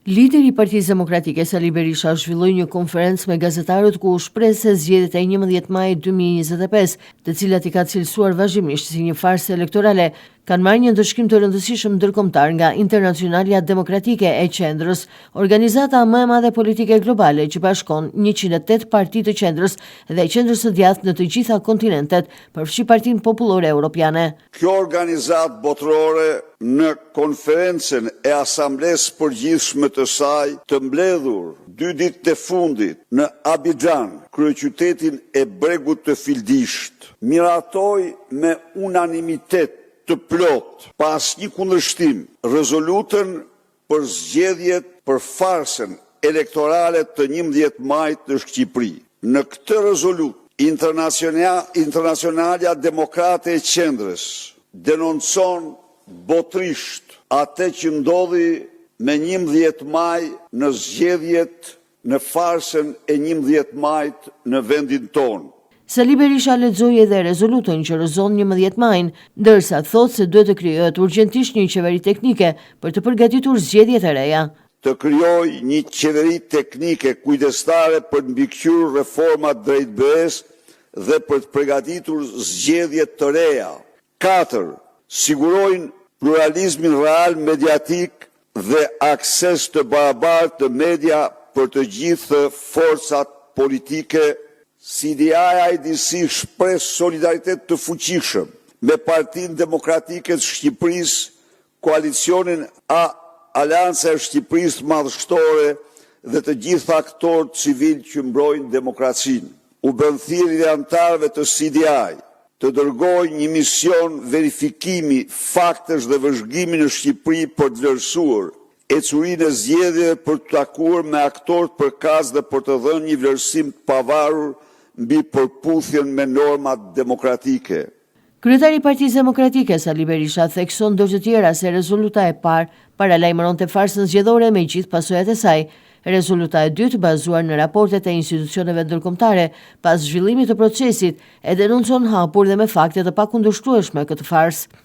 Lideri i Partisë Demokratike Sali Berisha zhvilloi një konferencë me gazetarët ku u shpreh se zgjedhjet e 11 majit 2025, të cilat i ka cilësuar vazhdimisht si një farsë elektorale, kanë marrë një ndëshkim të rëndësishëm ndërkombëtar nga Internacionalja Demokratike e Qendrës, organizata më e madhe politike globale që bashkon 108 parti të qendrës dhe qendrës së djathtë në të gjitha kontinentet, përfshi Partinë Popullore Evropiane. Kjo organizatë botërore në konferencën e Asamblesë Përgjithshme të saj të mbledhur 2 ditët e fundit në Abidjan, kryeqytetin e bregut të Fildisht, miratoi me unanimitet të plot, pa asnjë kundërshtim, rezolutën për zgjedhjet për farsën elektorale të 11 majit në Shqipëri. Në këtë rezolut, Internacionalja Demokrate e Qendrës denoncon botërisht atë që ndodhi me 11 maj në zgjedhjet në farsën e 11 majit në vendin tonë. Sali Berisha lexoi edhe rezolutën që rrëzon 11 majin, ndërsa thotë se duhet të krijohet urgjentisht një qeveri teknike për të përgatitur zgjedhjet e reja. Të krijojë një qeveri teknike kujdestare për të mbikëqyrur reformat drejtbëres dhe për të përgatitur zgjedhjet të reja. 4. Sigurojnë pluralizmin real mediatik dhe akses të barabartë të media për të gjithë forcat politike. CDI-IDC shpreh solidaritet të fuqishëm me Partinë Demokratike të Shqipërisë, koalicionin Aleanca e Shqipërisë Madhështore dhe të gjithë aktorët civil që mbrojnë demokracinë. U bën thirrje anëtarëve të CDI të dërgojnë një mision verifikimi faktesh dhe vëzhgimi në Shqipëri për të vlerësuar ecurinë e zgjedhjeve, për të takuar me aktorët përkatës dhe për të dhënë një vlerësim të pavarur mbi përputhjen me normat demokratike. Kryetari i Partisë Demokratike Sali Berisha thekson ndër të tjera se rezoluta e parë paralajmëronte farsën zgjedhore me gjithë pasojat e saj. Rezoluta e dytë, bazuar në raportet e institucioneve ndërkombëtare pas zhvillimit të procesit, e denoncon hapur dhe me fakte të pakundërshtueshme këtë farsë.